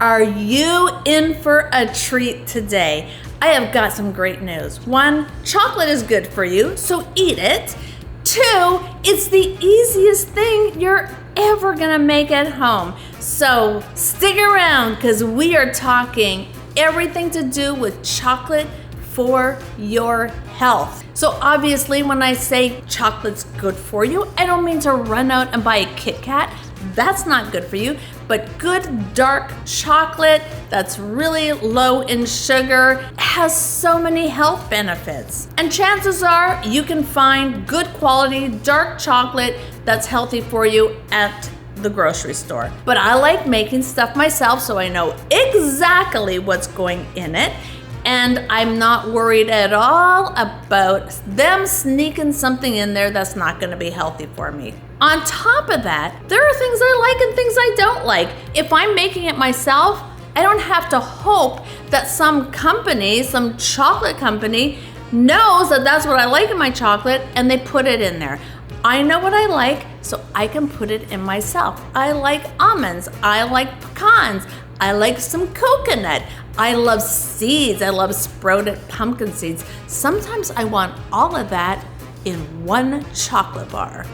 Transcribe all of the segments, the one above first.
Are you in for a treat today? I have got some great news. 1, chocolate is good for you, so eat it. 2, it's the easiest thing you're ever gonna make at home. So stick around because we are talking everything to do with chocolate for your health. So obviously when I say chocolate's good for you, I don't mean to run out and buy a Kit Kat. That's not good for you, but good dark chocolate that's really low in sugar has so many health benefits. And chances are you can find good quality dark chocolate that's healthy for you at the grocery store. But I like making stuff myself, so I know exactly what's going in it. And I'm not worried at all about them sneaking something in there that's not going to be healthy for me. On top of that, there are things I like and things I don't like. If I'm making it myself, I don't have to hope that some company, some chocolate company, knows that that's what I like in my chocolate and they put it in there. I know what I like, so I can put it in myself. I like almonds. I like pecans. I like some coconut. I love seeds. I love sprouted pumpkin seeds. Sometimes I want all of that in one chocolate bar.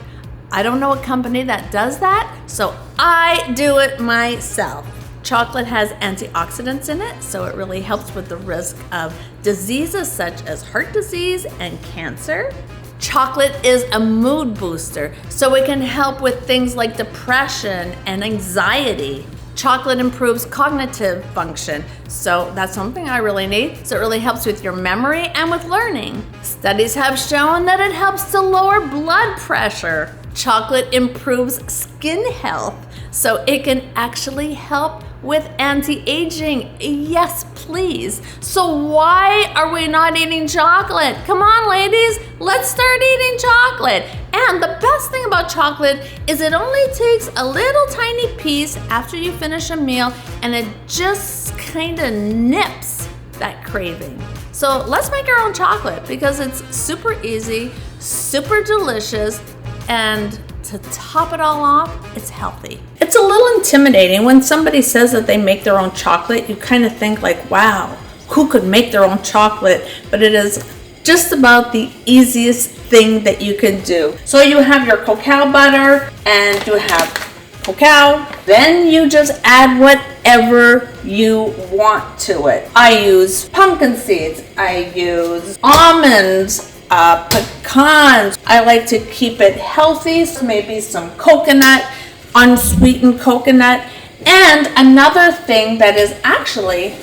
I don't know a company that does that, so I do it myself. Chocolate has antioxidants in it, so it really helps with the risk of diseases such as heart disease and cancer. Chocolate is a mood booster, so it can help with things like depression and anxiety. Chocolate improves cognitive function, so that's something I really need. So it really helps with your memory and with learning. Studies have shown that it helps to lower blood pressure. Chocolate improves skin health, so it can actually help with anti-aging. Yes, please. So why are we not eating chocolate? Come on, ladies, let's start eating chocolate. And the best thing about chocolate is it only takes a little tiny piece after you finish a meal and it just kind of nips that craving. So let's make our own chocolate because it's super easy, super delicious, and to top it all off, it's healthy. It's a little intimidating when somebody says that they make their own chocolate. You kind of think like, wow, who could make their own chocolate? But it is just about the easiest thing that you can do. So you have your cacao butter and you have cacao. Then you just add whatever you want to it. I use pumpkin seeds. I use almonds. Pecans. I like to keep it healthy, so maybe some coconut, unsweetened coconut. And another thing that is actually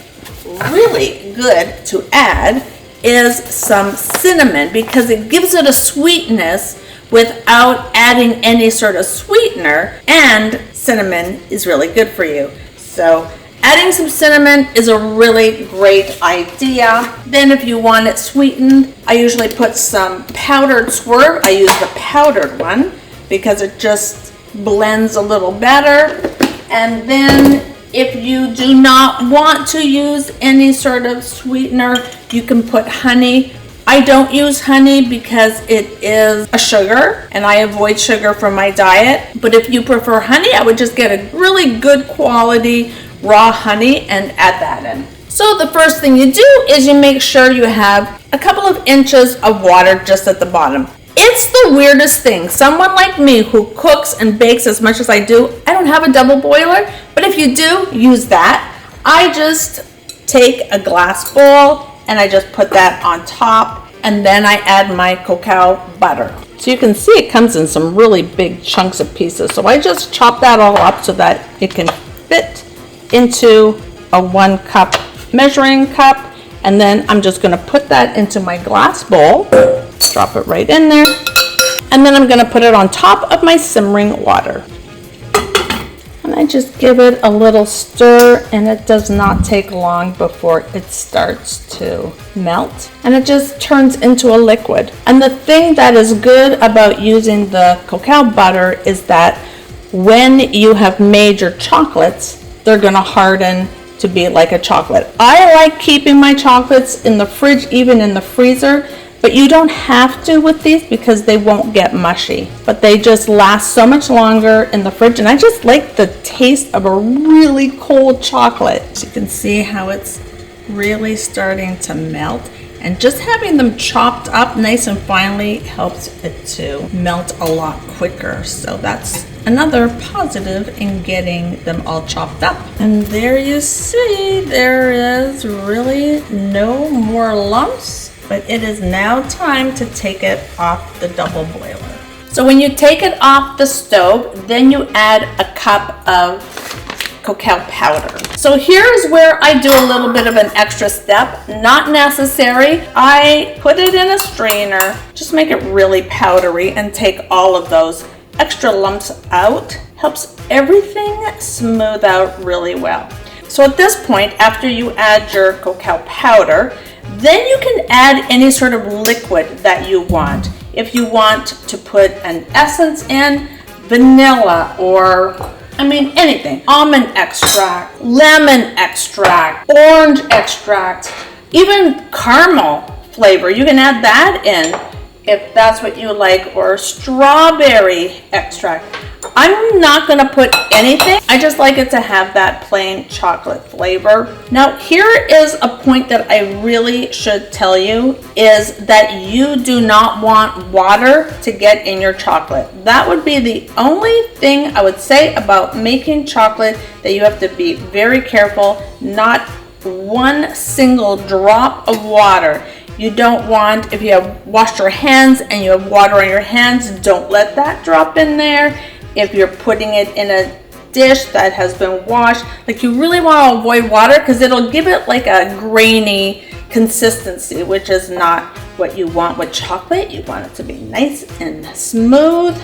really good to add is some cinnamon because it gives it a sweetness without adding any sort of sweetener, and cinnamon is really good for you. So adding some cinnamon is a really great idea. Then if you want it sweetened, I usually put some powdered swerve. I use the powdered one because it just blends a little better. And then if you do not want to use any sort of sweetener, you can put honey. I don't use honey because it is a sugar and I avoid sugar from my diet. But if you prefer honey, I would just get a really good quality raw honey and add that in. So the first thing you do is you make sure you have a couple of inches of water just at the bottom. It's the weirdest thing. Someone like me who cooks and bakes as much as I do, I don't have a double boiler, but if you do, use that. I just take a glass bowl and I just put that on top, and then I add my cacao butter. So you can see it comes in some really big chunks of pieces. So I just chop that all up so that it can fit into a 1 cup measuring cup, and then I'm just going to put that into my glass bowl, drop it right in there, and then I'm going to put it on top of my simmering water. And I just give it a little stir, and it does not take long before it starts to melt, and it just turns into a liquid. And the thing that is good about using the cacao butter is that when you have made your chocolates, they're going to harden to be like a chocolate. I like keeping my chocolates in the fridge, even in the freezer, but you don't have to with these because they won't get mushy. But they just last so much longer in the fridge, and I just like the taste of a really cold chocolate. As you can see how it's really starting to melt, and just having them chopped up nice and finely helps it to melt a lot quicker. So that's another positive in getting them all chopped up. And there you see, there is really no more lumps, but it is now time to take it off the double boiler. So when you take it off the stove, then you add a cup of cacao powder. So here's where I do a little bit of an extra step, not necessary. I put it in a strainer, just make it really powdery and take all of those extra lumps out. Helps everything smooth out really well. So at this point, after you add your cacao powder, then you can add any sort of liquid that you want. If you want to put an essence in, vanilla, or anything. Almond extract, lemon extract, orange extract, even caramel flavor. You can add that in if that's what you like, or strawberry extract. I'm not gonna put anything. I just like it to have that plain chocolate flavor. Now, here is a point that I really should tell you, is that you do not want water to get in your chocolate. That would be the only thing I would say about making chocolate, that you have to be very careful. Not one single drop of water. You don't want, if you have washed your hands and you have water on your hands, don't let that drop in there. If you're putting it in a dish that has been washed, like, you really want to avoid water because it'll give it like a grainy consistency, which is not what you want with chocolate. You want it to be nice and smooth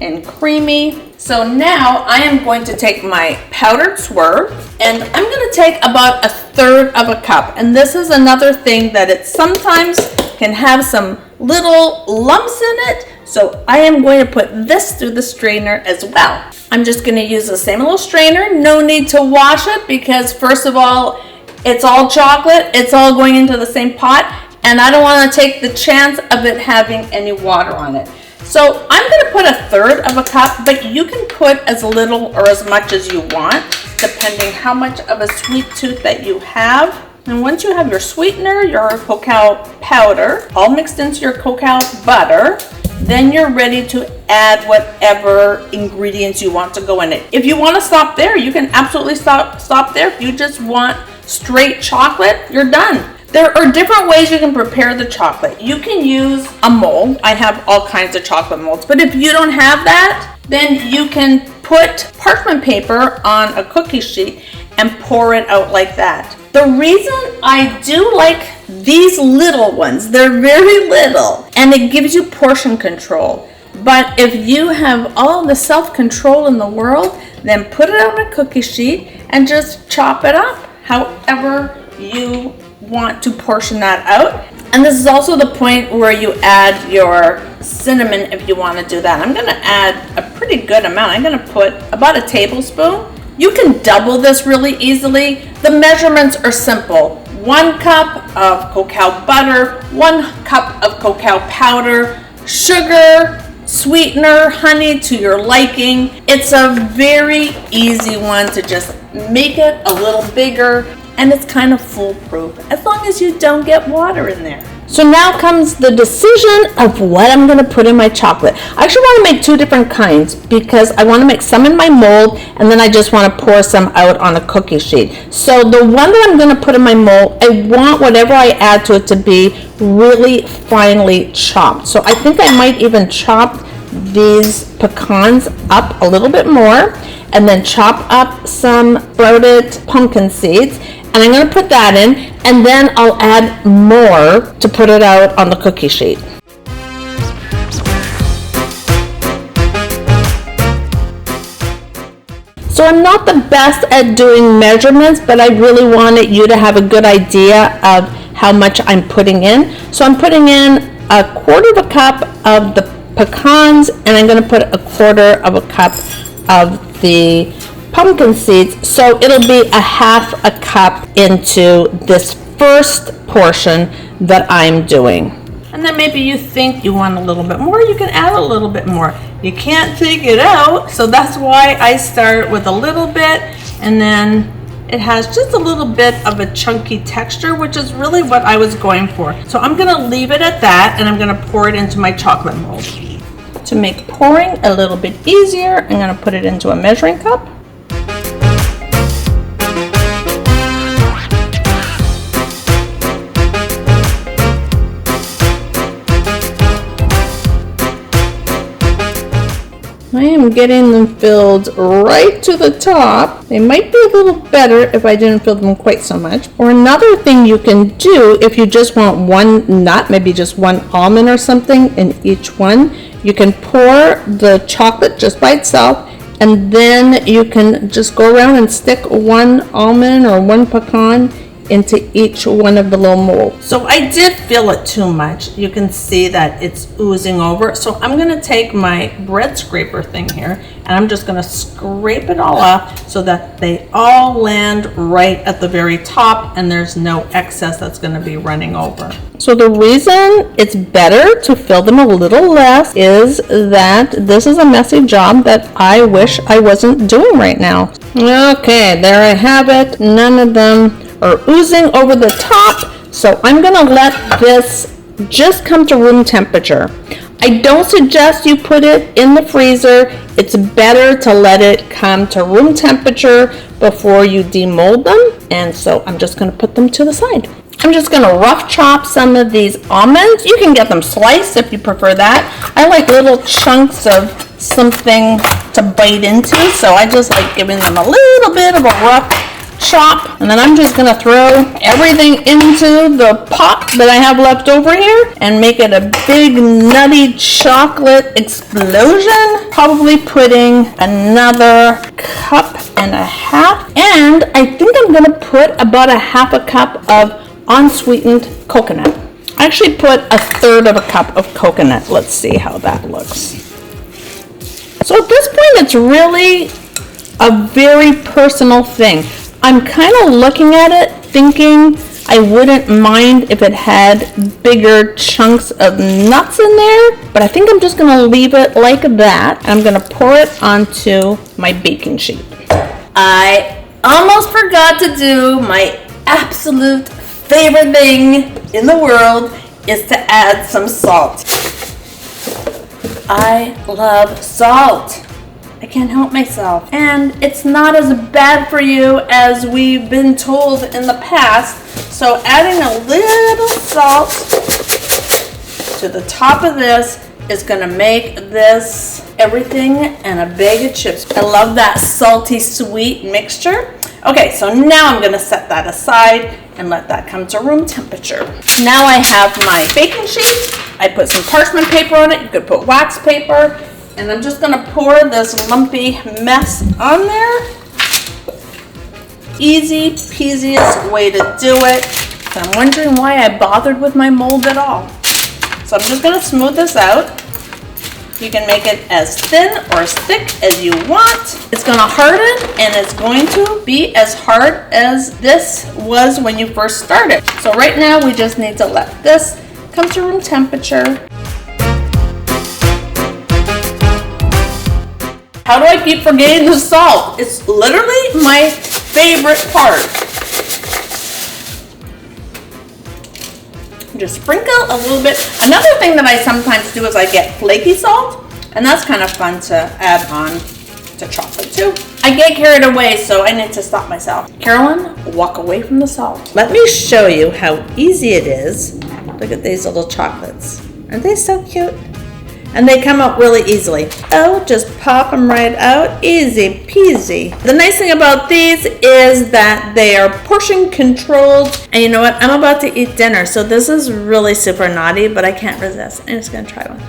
and creamy. So now I am going to take my powdered swerve, and I'm going to take about 1/3 of a cup. And this is another thing that it sometimes can have some little lumps in it. So I am going to put this through the strainer as well. I'm just going to use the same little strainer. No need to wash it because, first of all, it's all chocolate. It's all going into the same pot, and I don't want to take the chance of it having any water on it. So I'm going to put 1/3 of a cup, but you can put as little or as much as you want, depending how much of a sweet tooth that you have. And once you have your sweetener, your cacao powder, all mixed into your cacao butter, then you're ready to add whatever ingredients you want to go in it. If you want to stop there, you can absolutely stop there. If you just want straight chocolate, you're done. There are different ways you can prepare the chocolate. You can use a mold. I have all kinds of chocolate molds, but if you don't have that, then you can put parchment paper on a cookie sheet and pour it out like that. The reason I do like these little ones, they're very little, and it gives you portion control. But if you have all the self-control in the world, then put it on a cookie sheet and just chop it up however you want to portion that out. And this is also the point where you add your cinnamon if you want to do that. I'm going to add a pretty good amount. I'm going to put about a tablespoon. You can double this really easily. The measurements are simple. 1 cup of cacao butter, 1 cup of cacao powder, sugar, sweetener, honey to your liking. It's a very easy one to just make it a little bigger, and it's kind of foolproof as long as you don't get water in there. So now comes the decision of what I'm going to put in my chocolate. I actually want to make 2 different kinds because I want to make some in my mold, and then I just want to pour some out on a cookie sheet. So the one that I'm going to put in my mold, I want whatever I add to it to be really finely chopped. So I think I might even chop these pecans up a little bit more, and then chop up some sprouted pumpkin seeds. And I'm going to put that in, and then I'll add more to put it out on the cookie sheet. So I'm not the best at doing measurements, but I really wanted you to have a good idea of how much I'm putting in. So I'm putting in 1/4 of a cup of the pecans, and I'm going to put 1/4 of a cup of the pumpkin seeds, so it'll be 1/2 a cup into this first portion that I'm doing. And then maybe you think you want a little bit more, you can add a little bit more. You can't take it out, so that's why I start with a little bit, and then it has just a little bit of a chunky texture, which is really what I was going for. So I'm gonna leave it at that, and I'm gonna pour it into my chocolate mold. To make pouring a little bit easier, I'm gonna put it into a measuring cup. I am getting them filled right to the top. They might be a little better if I didn't fill them quite so much. Or another thing you can do if you just want one nut, maybe just one almond or something in each one, you can pour the chocolate just by itself, and then you can just go around and stick one almond or one pecan into each one of the little molds. So I did fill it too much. You can see that it's oozing over. So I'm gonna take my bread scraper thing here, and I'm just gonna scrape it all off so that they all land right at the very top and there's no excess that's gonna be running over. So the reason it's better to fill them a little less is that this is a messy job that I wish I wasn't doing right now. Okay, there I have it. None of them are oozing over the top, so I'm gonna let this just come to room temperature. I don't suggest you put it in the freezer. It's better to let it come to room temperature before you demold them, and so I'm just gonna put them to the side. I'm just gonna rough chop some of these almonds. You can get them sliced if you prefer that. I like little chunks of something to bite into, so I just like giving them a little bit of a rough chop, and then I'm just gonna throw everything into the pot that I have left over here and make it a big nutty chocolate explosion. Probably putting another cup and a half, and I think I'm gonna put about a half a cup of unsweetened coconut. I actually put a third of a cup of coconut. Let's see how that looks. So at this point, it's really a very personal thing. I'm kind of looking at it thinking I wouldn't mind if it had bigger chunks of nuts in there, but I think I'm just going to leave it like that. I'm going to pour it onto my baking sheet. I almost forgot to do my absolute favorite thing in the world is to add some salt. I love salt. I can't help myself. And it's not as bad for you as we've been told in the past. So adding a little salt to the top of this is gonna make this everything and a bag of chips. I love that salty sweet mixture. Okay, so now I'm gonna set that aside and let that come to room temperature. Now I have my baking sheet. I put some parchment paper on it. You could put wax paper. And I'm just gonna pour this lumpy mess on there. Easy peasiest way to do it. And I'm wondering why I bothered with my mold at all. So I'm just gonna smooth this out. You can make it as thin or as thick as you want. It's gonna harden, and it's going to be as hard as this was when you first started. So right now we just need to let this come to room temperature. How do I keep forgetting the salt? It's literally my favorite part. Just sprinkle a little bit. Another thing that I sometimes do is I get flaky salt, and that's kind of fun to add on to chocolate too. I get carried away, so I need to stop myself. Carolyn, walk away from the salt. Let me show you how easy it is. Look at these little chocolates. Aren't they so cute? And they come out really easily. Oh, just pop them right out, easy peasy. The nice thing about these is that they are portion controlled. And you know what? I'm about to eat dinner, so this is really super naughty, but I can't resist. I'm just gonna try one.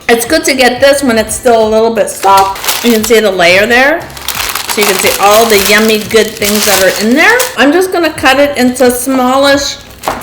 It's good to get this when it's still a little bit soft. You can see the layer there. So you can see all the yummy good things that are in there. I'm just gonna cut it into smallish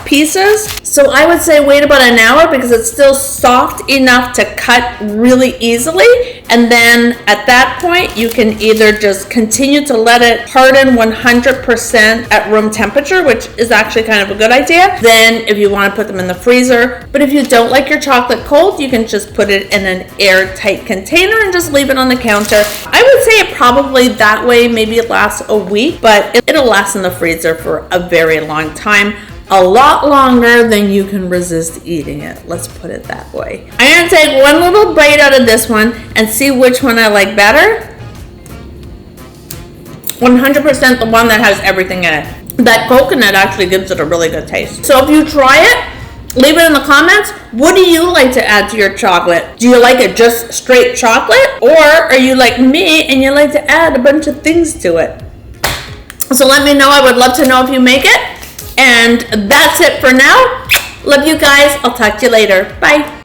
pieces. So I would say wait about an hour because it's still soft enough to cut really easily, And then at that point, you can either just continue to let it harden 100% at room temperature, which is actually kind of a good idea. Then if you want to put them in the freezer, but if you don't like your chocolate cold, you can just put it in an airtight container and just leave it on the counter. I would say it probably that way, maybe it lasts a week, but it'll last in the freezer for a very long time. A lot longer than you can resist eating it. Let's put it that way. I'm gonna take one little bite out of this one and see which one I like better. 100% the one that has everything in it. That coconut actually gives it a really good taste. So if you try it, leave it in the comments. What do you like to add to your chocolate? Do you like it just straight chocolate? Or are you like me and you like to add a bunch of things to it? So let me know. I would love to know if you make it. And that's it for now. Love you guys. I'll talk to you later. Bye.